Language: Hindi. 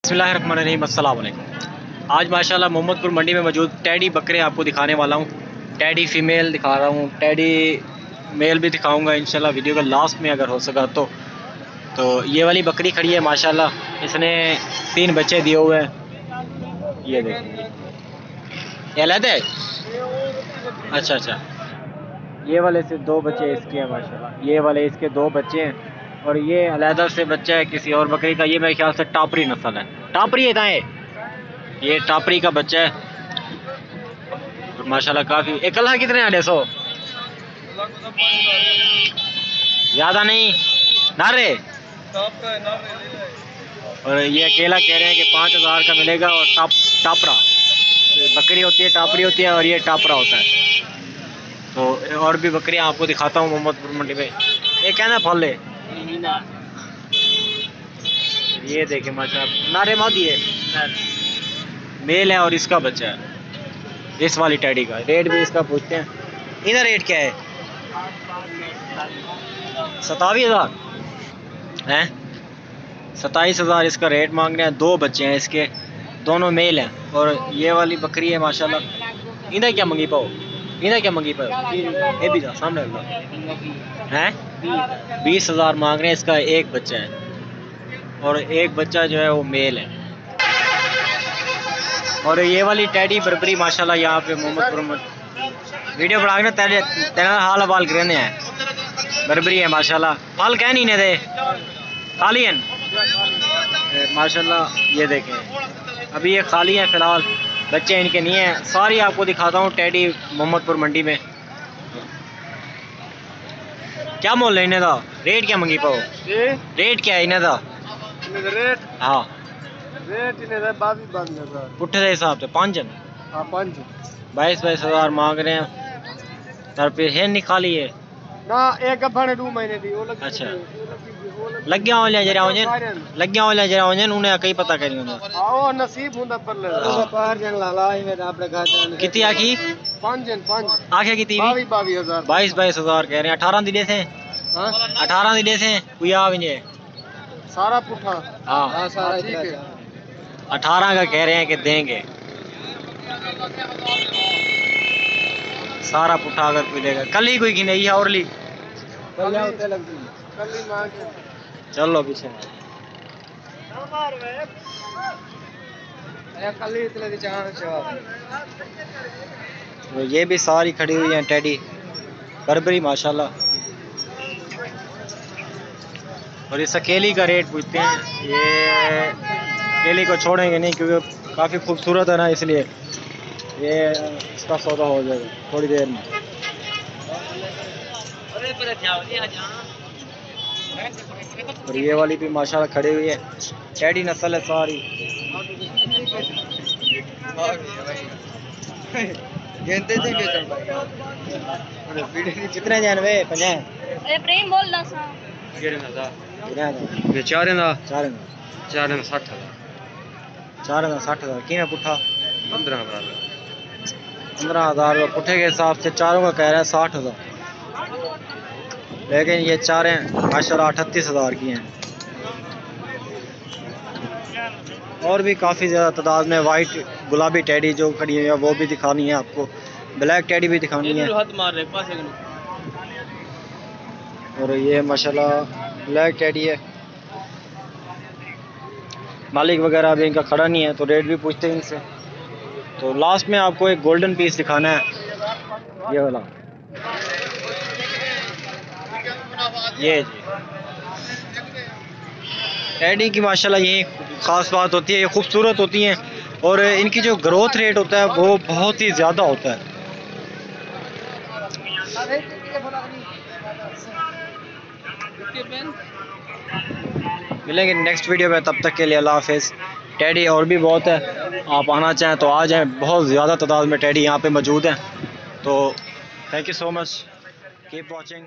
बिस्मिल्लाहिर्रहमानिर्रहीम। अस्सलाम वालेकुम। आज माशाल्लाह मोहम्मदपुर मंडी में मौजूद टैडी बकरे आपको दिखाने वाला हूँ। टैडी फ़ीमेल दिखा रहा हूँ, टैडी मेल भी दिखाऊंगा इंशाल्लाह वीडियो का लास्ट में अगर हो सका तो ये वाली बकरी खड़ी है माशाल्लाह, इसने 3 बच्चे दिए हुए हैं। ये देखिए, ये अलहदा है। अच्छा, ये वाले से 2 बच्चे इसके हैं माशाल्लाह, ये वाले इसके 2 बच्चे हैं और ये अलहदा से बच्चा है किसी और बकरी का। ये मेरे ख्याल से टापरी नस्ल है, टापरी है दाएँ, ये टापरी का बच्चा है माशाल्लाह। काफ़ी एक अल्लाह कितने आने 100 ज़्यादा नहीं नारे। और ये अकेला कह रहे हैं कि 5000 का मिलेगा। और टापरा बकरी होती है, टापरी होती है और ये टापरा होता है। तो और भी बकरियां आपको दिखाता हूँ मोहम्मदपुर मंडी में। ये कहना फल है, ये देखे माशाल्लाह नारे मादी है, मेल है और इसका बच्चा है। इस वाली टैडी का रेट भी इसका पूछते हैं। इधर रेट क्या है? 27,000 है, 27,000 इसका रेट मांग रहे हैं। 2 बच्चे हैं इसके, दोनों मेल हैं। और ये वाली बकरी है माशाल्लाह। इधर क्या मंगी पाओ, इधर क्या मंगी पाओ? ये भी था सामने है 20,000 मांग रहे हैं। इसका एक बच्चा है और एक बच्चा जो है वो मेल है। और ये वाली टैडी बर्बरी माशाल्लाह यहाँ पे मोहम्मदपुर में वीडियो बना तेरा हाल हवाल करने हैं। बर्बरी है माशाल्लाह, फल कह नहीं दे खाली है माशाल्लाह। ये देखें अभी ये खाली है फिलहाल, बच्चे इनके नहीं हैं। सारी आपको दिखाता हूँ टैडी मोहम्मदपुर मंडी में। क्या मोल है इन्हें दा? रेट क्या मंगी पाओ? रेट क्या है इन्हें दा? रेट हाँ रेट इन्हें 22,000 पुट्ठे के हिसाब से 5 22,000 मांग रहे हैं। तर फिर है निकाली है ना, एक गफाने 2 महीने दी वो लगी। अच्छा लग्या हो जरा उन्हें कई पता करी आओ नसीब हुंदा पर ले पार जन लाला में आपने कहा कितनी आखी 5 आखे कितनी 22,000 22,000 कह रहे हैं। 18 दी से हां 18 दी से कोई आ भी नहीं सारा पुठा। हाँ सारा ठीक है, 18 का कह रहे हैं कि देंगे। सारा पुठा अगर कोई लेगा कल ही कोई की नहीं है और ली कल ही मांग के चलो पीछे कल ही इतने दी चाह। तो ये भी सारी खड़ी हुई हैं टैडी बर्बरी माशाल्लाह। और इस अकेली का रेट पूछते हैं। ये अकेली को छोड़ेंगे नहीं क्योंकि काफ़ी खूबसूरत है ना, इसलिए ये इसका सौदा हो जाएगा थोड़ी देर में। और ये वाली भी माशाल्लाह खड़ी हुई है, टैडी नस्ल है सारी। कितने जानवे 50 प्रेम बोल दा सा 60,000 की पुट्ठा 15,000 पुट्ठे के हिसाब से चारों का कह रहा है 60,000, लेकिन ये चारें माशाल्लाह 38,000 की हैं। और भी काफ़ी ज़्यादा तादाद में वाइट गुलाबी टैडी जो खड़ी है वो भी दिखानी है आपको, ब्लैक टैडी भी दिखानी है। और ये माशाल्लाह ब्लैक टैडी है। मालिक वगैरह अभी इनका खड़ा नहीं है तो रेट भी पूछते हैं इनसे। तो लास्ट में आपको एक गोल्डन पीस दिखाना है, ये वाला। ये जी टैडी की माशाल्लाह यही ख़ास बात होती है, ये खूबसूरत होती हैं और इनकी जो ग्रोथ रेट होता है वो बहुत ही ज़्यादा होता है। मिलेंगे नेक्स्ट वीडियो में, तब तक के लिए अल्लाह हाफिज़। टैडी और भी बहुत है, आप आना चाहें तो आ जाएं, बहुत ज़्यादा तादाद में टैडी यहाँ पे मौजूद हैं। तो thank you so much, keep watching.